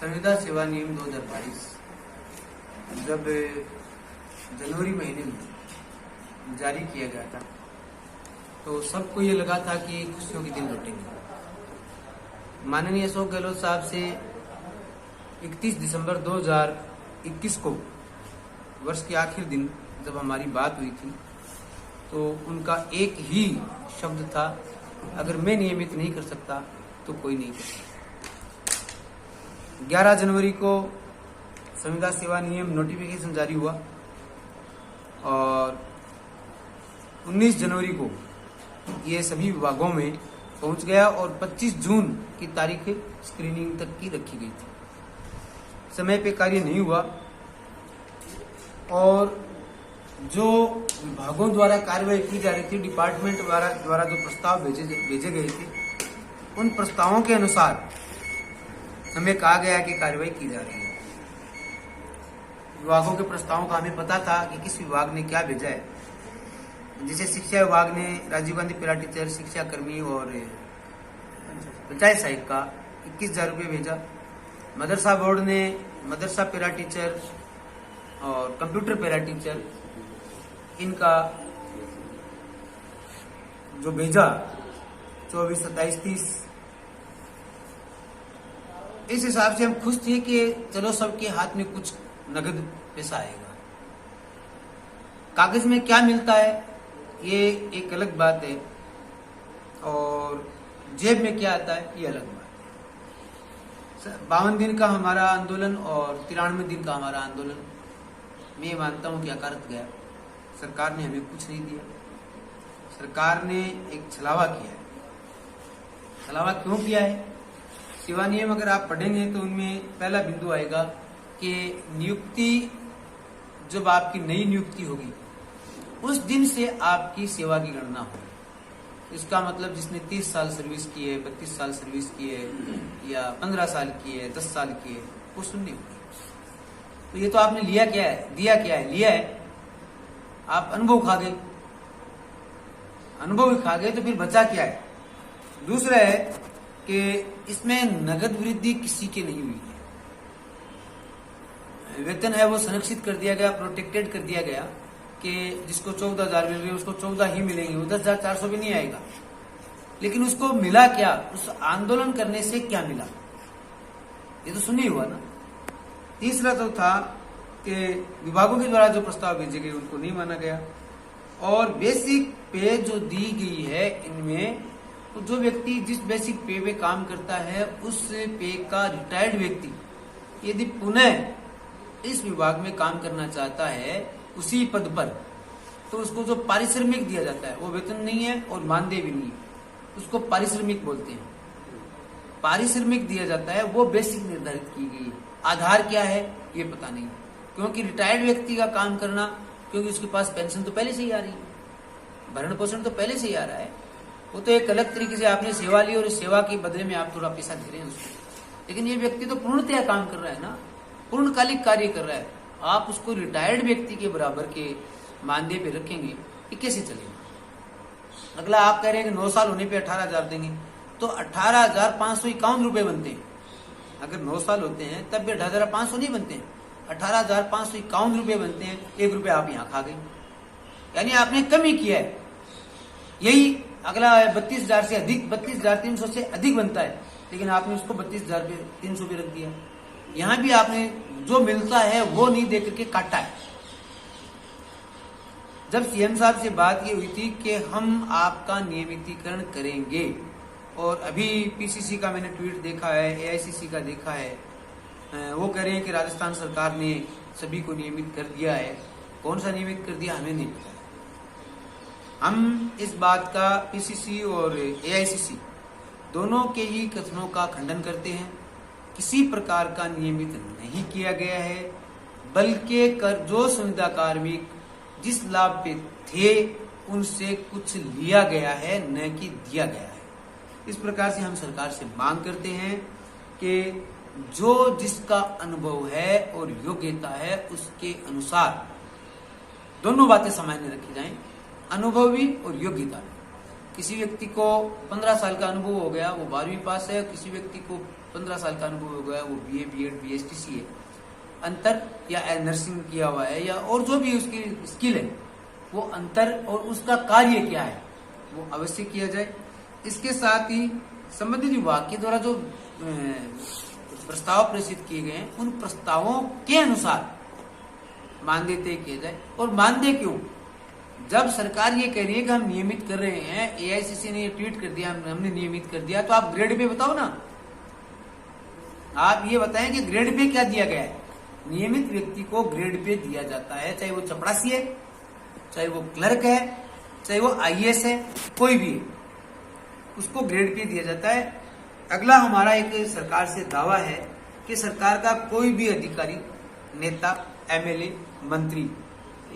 संविदा सेवा नियम 2022 जब जनवरी महीने में जारी किया गया था तो सबको ये लगा था कि खुशियों के दिन लौटेंगे। माननीय अशोक गहलोत साहब से 31 दिसंबर 2021 को वर्ष के आखिरी दिन जब हमारी बात हुई थी तो उनका एक ही शब्द था, अगर मैं नियमित नहीं कर सकता तो कोई नहीं कर सकता। 11 जनवरी को संविदा सेवा नियम नोटिफिकेशन जारी हुआ और 19 जनवरी को ये सभी विभागों में पहुंच गया और 25 जून की तारीख स्क्रीनिंग तक की रखी गई थी। समय पे कार्य नहीं हुआ और जो विभागों द्वारा कार्रवाई की जा रही थी, डिपार्टमेंट द्वारा जो प्रस्ताव भेजे गए थे, उन प्रस्तावों के अनुसार हमें कहा गया कि कार्रवाई की जा रही है। विभागों के प्रस्तावों का हमें पता था कि किस विभाग ने क्या भेजा है। जैसे शिक्षा विभाग ने राजीव गांधी पैरा टीचर, शिक्षा कर्मी और पंचायत सहायक का 21,000 रुपये भेजा। मदरसा बोर्ड ने मदरसा पैरा टीचर और कंप्यूटर पैरा टीचर इनका जो भेजा 24, 27, 30, इस हिसाब से हम खुश थे कि चलो सबके हाथ में कुछ नगद पैसा आएगा। कागज में क्या मिलता है ये एक अलग बात है और जेब में क्या आता है ये अलग बात है। 52 दिन का हमारा आंदोलन और 93 दिन का हमारा आंदोलन मैं मानता हूं कि अकारत गया। सरकार ने हमें कुछ नहीं दिया। सरकार ने एक छलावा किया है। छलावा क्यों किया है? सेवा नियम अगर आप पढ़ेंगे तो उनमें पहला बिंदु आएगा कि नियुक्ति, जब आपकी नई नियुक्ति होगी उस दिन से आपकी सेवा की गणना होगी। इसका मतलब जिसने 30 साल सर्विस की है, 32 साल सर्विस की है या 15 साल की है, 10 साल की है, वो सुननी होगी। तो ये तो आपने लिया क्या है, दिया क्या है? लिया है आप अनुभव खा गए। अनुभव ही खा गए तो फिर बचा क्या है? दूसरा है कि इसमें नगद वृद्धि किसी के नहीं हुई है। वेतन है वो संरक्षित कर दिया गया, प्रोटेक्टेड कर दिया गया कि जिसको 14,000 मिल रही है उसको 14 ही मिलेंगे, वो 10,400 भी नहीं आएगा। लेकिन उसको मिला क्या? उस आंदोलन करने से क्या मिला? ये तो सुनी हुआ ना। तीसरा तो था कि विभागों के द्वारा जो प्रस्ताव भेजे गए उनको नहीं माना गया और बेसिक पे जो दी गई है इनमें तो जो व्यक्ति जिस बेसिक पे पे काम करता है उस पे का रिटायर्ड व्यक्ति यदि पुनः इस विभाग में काम करना चाहता है उसी पद पर, तो उसको जो पारिश्रमिक दिया जाता है वो वेतन नहीं है और मानदेय भी नहीं है, उसको पारिश्रमिक बोलते हैं। पारिश्रमिक दिया जाता है वो बेसिक निर्धारित की गई है। आधार क्या है ये पता नहीं, क्योंकि रिटायर्ड व्यक्ति का काम करना, क्योंकि उसके पास पेंशन तो पहले से ही आ रही है, भरण पोषण तो पहले से ही आ रहा है। वो तो एक अलग तरीके से आपने सेवा ली और इस सेवा के बदले में आप थोड़ा पैसा दे रहे हैं उसको। लेकिन ये व्यक्ति तो पूर्णतया काम कर रहा है ना, पूर्णकालिक कार्य कर रहा है। आप उसको रिटायर्ड व्यक्ति के बराबर के मानदेय पे रखेंगे, ये कैसे चलेगा? अगला आप कह रहे हैं कि 9 साल होने पे 18,000 देंगे, तो 18,551 रुपए बनते हैं। अगर 9 साल होते हैं तब भी 18,500 नहीं बनते हैं, 18,551 रुपए बनते हैं। 1 रुपये आप यहाँ खा गए, यानी आपने कम ही किया है। यही अगला 32,000 से अधिक, 32,300 से अधिक बनता है, लेकिन आपने उसको 32,300 पे रख दिया। यहां भी आपने जो मिलता है वो नहीं दे करके काटा है। जब सीएम साहब से बात ये हुई थी कि हम आपका नियमितीकरण करेंगे, और अभी पीसीसी का मैंने ट्वीट देखा है, एआईसीसी का देखा है, वो कह रहे हैं कि राजस्थान सरकार ने सभी को नियमित कर दिया है। कौन सा नियमित कर दिया हमें नहीं पता। हम इस बात का पीसीसी और एआईसीसी दोनों के ही कथनों का खंडन करते हैं। किसी प्रकार का नियमित नहीं किया गया है, बल्कि जो संविदा कार्मिक जिस लाभ पे थे उनसे कुछ लिया गया है, न कि दिया गया है। इस प्रकार से हम सरकार से मांग करते हैं कि जो जिसका अनुभव है और योग्यता है उसके अनुसार दोनों बातें सामान्य रखी जाएं, अनुभव भी और योग्यता भी। किसी व्यक्ति को 15 साल का अनुभव हो गया, वो 12वीं पास है, किसी व्यक्ति को 15 साल का अनुभव हो गया, वो BA, B.Ed, BSTC है। अंतर या नर्सिंग किया हुआ है या और जो भी उसकी स्किल है, वो अंतर और उसका कार्य क्या है वो अवश्य किया जाए। इसके साथ ही संबंधित विभाग के द्वारा जो प्रस्ताव प्रेषित किए गए हैं, उन प्रस्तावों के अनुसार मानदेय तय किया जाए। और मानदेय क्यों? जब सरकार ये कह रही है कि हम नियमित कर रहे हैं, AICC ने ये ट्वीट कर दिया हमने नियमित कर दिया, तो आप ग्रेड पे बताओ ना। आप ये बताएं कि ग्रेड पे क्या दिया गया है। नियमित व्यक्ति को ग्रेड पे दिया जाता है, चाहे वो चपरासी है, चाहे वो क्लर्क है, चाहे वो IAS है, कोई भी है, उसको ग्रेड पे दिया जाता है। अगला हमारा एक सरकार से दावा है कि सरकार का कोई भी अधिकारी, नेता, MLA, मंत्री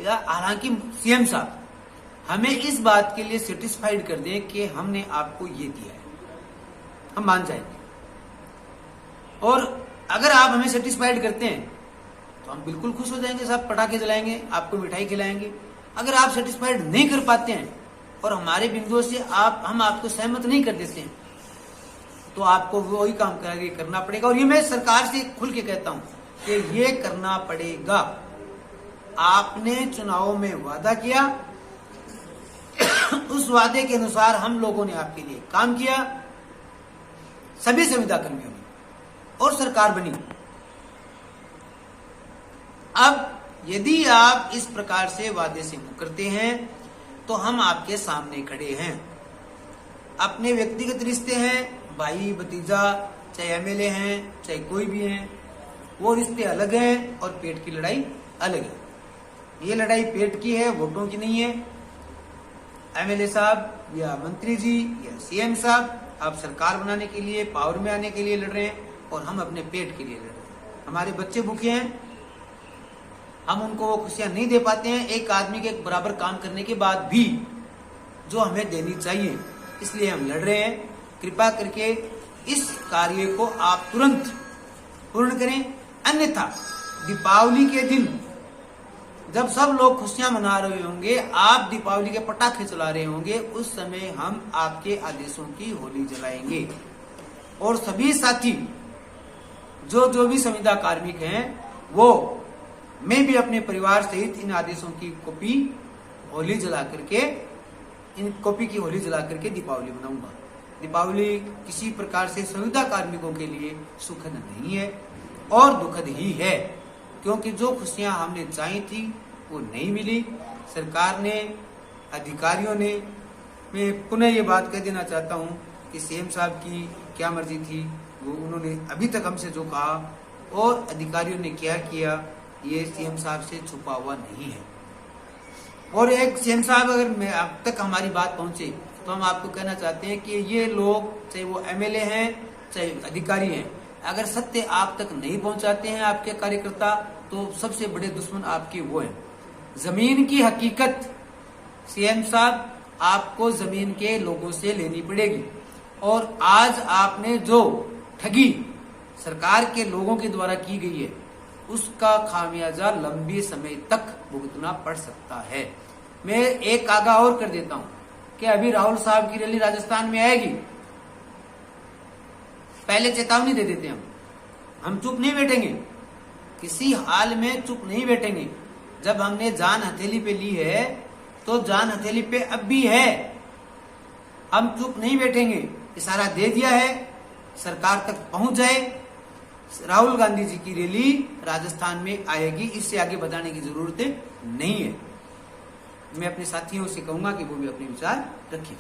या हालांकि CM साहब हमें इस बात के लिए सेटिस्फाइड कर दें कि हमने आपको ये दिया है, हम मान जाएंगे। और अगर आप हमें सेटिस्फाइड करते हैं तो हम बिल्कुल खुश हो जाएंगे साहब, पटाखे जलाएंगे, आपको मिठाई खिलाएंगे। अगर आप सेटिस्फाइड नहीं कर पाते हैं और हमारे बिंदुओं से हम आपको सहमत नहीं कर देते हैं, तो आपको वही काम करना पड़ेगा। और ये मैं सरकार से खुल के कहता हूं कि ये करना पड़ेगा। आपने चुनावों में वादा किया, उस वादे के अनुसार हम लोगों ने आपके लिए काम किया, सभी संविदा कर्मियों ने, और सरकार बनी। अब यदि आप इस प्रकार से वादे से मुकरते हैं तो हम आपके सामने खड़े हैं। अपने व्यक्तिगत रिश्ते हैं, भाई भतीजा, चाहे MLA हैं, चाहे कोई भी हैं, वो रिश्ते अलग हैं और पेट की लड़ाई अलग है। ये लड़ाई पेट की है, वोटों की नहीं है। MLA साहब या मंत्री जी या CM साहब, आप सरकार बनाने के लिए, पावर में आने के लिए लड़ रहे हैं और हम अपने पेट के लिए लड़ रहे हैं। हमारे बच्चे भूखे हैं, हम उनको वो खुशियां नहीं दे पाते हैं एक आदमी के बराबर काम करने के बाद भी, जो हमें देनी चाहिए, इसलिए हम लड़ रहे हैं। कृपा करके इस कार्य को आप तुरंत पूर्ण करें, अन्यथा दीपावली के दिन जब सब लोग खुशियां मना रहे होंगे, आप दीपावली के पटाखे चला रहे होंगे, उस समय हम आपके आदेशों की होली जलाएंगे। और सभी साथी जो भी संविदा कार्मिक हैं, वो मैं भी अपने परिवार सहित इन आदेशों की कॉपी होली जला करके दीपावली मनाऊंगा। दीपावली किसी प्रकार से संविदा कार्मिकों के लिए सुखद नहीं है और दुखद ही है, क्योंकि जो खुशियां हमने चाही थी वो नहीं मिली। सरकार ने, अधिकारियों ने, मैं पुनः ये बात कह देना चाहता हूं कि CM साहब की क्या मर्जी थी, वो उन्होंने अभी तक हमसे जो कहा और अधिकारियों ने क्या किया, ये CM साहब से छुपा हुआ नहीं है। और एक CM साहब, अगर मैं अब तक हमारी बात पहुंचे तो हम आपको कहना चाहते हैं कि ये लोग, चाहे वो MLA हैं, चाहे अधिकारी हैं, अगर सत्य आप तक नहीं पहुंचाते हैं आपके कार्यकर्ता, तो सबसे बड़े दुश्मन आपके वो हैं। जमीन की हकीकत CM साहब आपको जमीन के लोगों से लेनी पड़ेगी। और आज आपने जो ठगी सरकार के लोगों के द्वारा की गई है, उसका खामियाजा लंबे समय तक भुगतना पड़ सकता है। मैं एक आगाह और कर देता हूं कि अभी राहुल साहब की रैली राजस्थान में आएगी, पहले चेतावनी दे देते हैं हम चुप नहीं बैठेंगे, किसी हाल में चुप नहीं बैठेंगे। जब हमने जान हथेली पे ली है तो जान हथेली पे अब भी है, हम चुप नहीं बैठेंगे। इशारा दे दिया है, सरकार तक पहुंच जाए। राहुल गांधी जी की रैली राजस्थान में आएगी, इससे आगे बताने की जरूरत नहीं है। मैं अपने साथियों से कहूंगा कि वो भी अपने विचार रखें।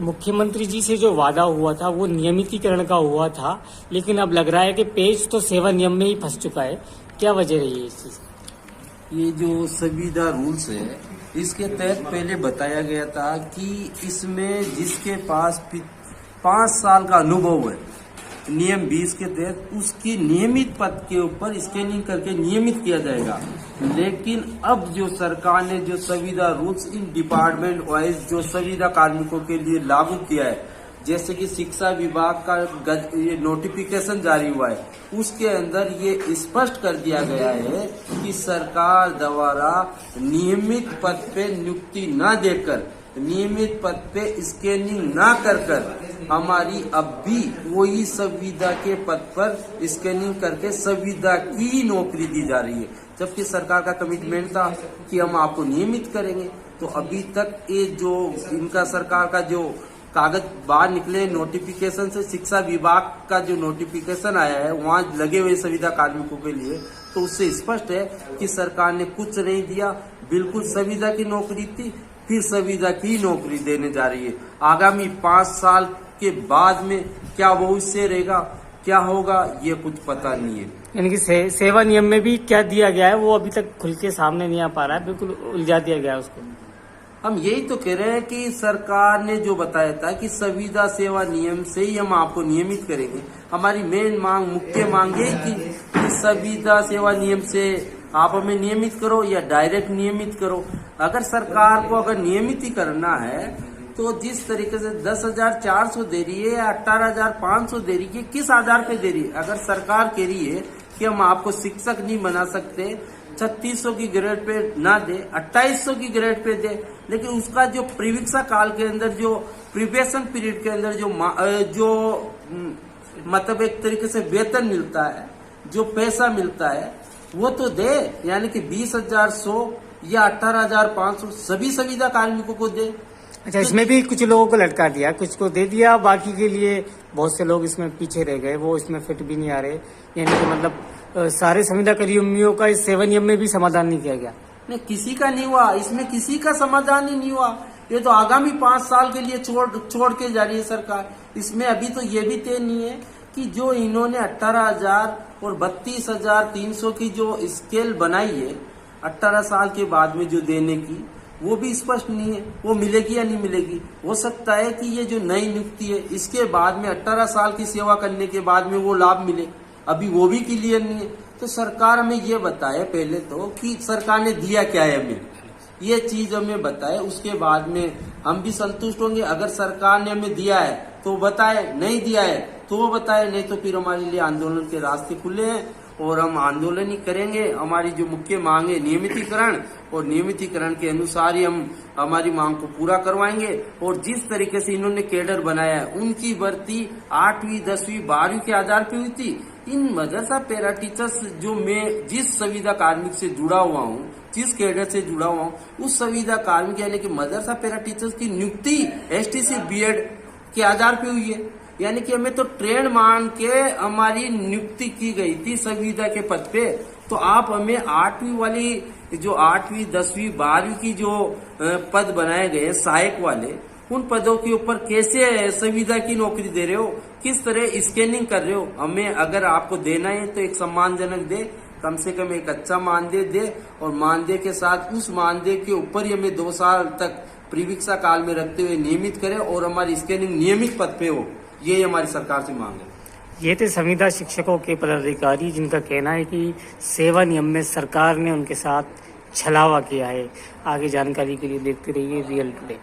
मुख्यमंत्री जी से जो वादा हुआ था वो नियमितीकरण का हुआ था, लेकिन अब लग रहा है कि पेज तो सेवा नियम में ही फंस चुका है। क्या वजह रही है इस चीज? ये जो संविदा रूल्स है, इसके तहत पहले बताया गया था कि इसमें जिसके पास 5 साल का अनुभव है, नियम 20 के तहत उसकी नियमित पद के ऊपर स्कैनिंग करके नियमित किया जाएगा। लेकिन अब जो सरकार ने जो संविदा रूल्स इन डिपार्टमेंट वाइज जो संविदा कार्मिकों के लिए लागू किया है, जैसे कि शिक्षा विभाग का ये नोटिफिकेशन जारी हुआ है, उसके अंदर ये स्पष्ट कर दिया गया है कि सरकार द्वारा नियमित पद पे नियुक्ति न देकर, नियमित पद पे स्कैनिंग ना कर हमारी अब भी वही संविदा के पद पर स्कैनिंग करके संविदा की नौकरी दी जा रही है, जबकि सरकार का कमिटमेंट था कि हम आपको नियमित करेंगे। तो अभी तक ये जो इनका सरकार का जो कागज बाहर निकले नोटिफिकेशन से, शिक्षा विभाग का जो नोटिफिकेशन आया है वहाँ लगे हुए संविदा कार्मिकों के लिए, तो उससे स्पष्ट है कि सरकार ने कुछ नहीं दिया, बिल्कुल संविदा की नौकरी थी, फिर संविदा की नौकरी देने जा रही है। आगामी 5 साल के बाद में क्या भविष्य रहेगा, क्या होगा, ये कुछ पता नहीं है। यानी कि सेवा नियम में भी क्या दिया गया है वो अभी तक खुल के सामने नहीं आ पा रहा है, बिल्कुल उलझा दिया गया है उसको। हम यही तो कह रहे हैं कि सरकार ने जो बताया था कि संविदा सेवा नियम से ही हम आपको नियमित करेंगे, हमारी मेन मांग, मुख्य मांग यही थी कि संविदा सेवा नियम से आप हमें नियमित करो या डायरेक्ट नियमित करो। अगर सरकार को अगर नियमित ही करना है तो जिस तरीके से 10,400 दे रही है या 18,500 दे रही है, किस आधार पे दे रही है? अगर सरकार कह रही है कि हम आपको शिक्षक नहीं बना सकते, 3600 की ग्रेड पे ना दे, 2800 की ग्रेड पे दे, लेकिन उसका जो परीक्षा काल के अंदर, जो प्रिपरेशन पीरियड के अंदर जो मतलब एक तरीके से वेतन मिलता है, जो पैसा मिलता है, वो तो दे। यानी कि 20,100 या 18,500 सभी संविदा कार्मिकों को दे। अच्छा, इसमें भी कुछ लोगों को लटका दिया, कुछ को दे दिया, बाकी के लिए बहुत से लोग इसमें पीछे रह गए, वो इसमें फिट भी नहीं आ रहे। यानी कि मतलब सारे संविदा कर्मियों का इस सेवा नियम में भी समाधान नहीं किया गया। नहीं, किसी का नहीं हुआ, इसमें किसी का समाधान ही नहीं हुआ। ये तो आगामी 5 साल के लिए छोड़ के जा रही है सरकार। इसमें अभी तो ये भी तय नहीं है कि जो इन्होंने 18,000 और 32,300 की जो स्केल बनाई है 18 साल के बाद में जो देने की, वो भी स्पष्ट नहीं है वो मिलेगी या नहीं मिलेगी। हो सकता है कि ये जो नई नियुक्ति है इसके बाद में 18 साल की सेवा करने के बाद में वो लाभ मिले, अभी वो भी क्लियर नहीं है। तो सरकार हमें ये बताए पहले तो कि सरकार ने दिया क्या है, हमें ये चीज हमें बताए, उसके बाद में हम भी संतुष्ट होंगे। अगर सरकार ने हमें दिया है तो बताए, नहीं दिया है तो वो बताए, नहीं तो फिर हमारे लिए आंदोलन के रास्ते खुले हैं और हम आंदोलन ही करेंगे। हमारी जो मुख्य मांग है नियमितीकरण, और नियमितीकरण के अनुसार ही हम हमारी मांग को पूरा करवाएंगे। और जिस तरीके से इन्होंने कैडर बनाया है, उनकी भर्ती 8वीं 10वीं 12वीं के आधार पर हुई थी। इन मदरसा पैरा टीचर्स जो मैं जिस संविदा कार्मिक से जुड़ा हुआ हूँ, जिस कैडर से जुड़ा हुआ हूँ, उस संविदा कार्मिक यानी कि मदरसा पैरा टीचर्स की नियुक्ति STC BEd के आधार पर हुई है। यानी कि हमें तो ट्रेंड मान के हमारी नियुक्ति की गई थी संविदा के पद पे, तो आप हमें 8वीं वाली जो 8वीं 10वीं 12वीं की जो पद बनाए गए सहायक वाले, उन पदों के ऊपर कैसे संविदा की नौकरी दे रहे हो, किस तरह स्कैनिंग कर रहे हो? हमें अगर आपको देना है तो एक सम्मानजनक दे, कम से कम एक अच्छा मानदेय दे, और मानदेय के साथ उस मानदेय के ऊपर ही हमें 2 साल तक परीक्षा काल में रखते हुए नियमित करे और हमारी स्कैनिंग नियमित पद पे हो। ये हमारी सरकार से मांग है। ये थे संविदा शिक्षकों के पदाधिकारी जिनका कहना है कि सेवा नियम में सरकार ने उनके साथ छलावा किया है। आगे जानकारी के लिए देखते रहिए रियल टुडे।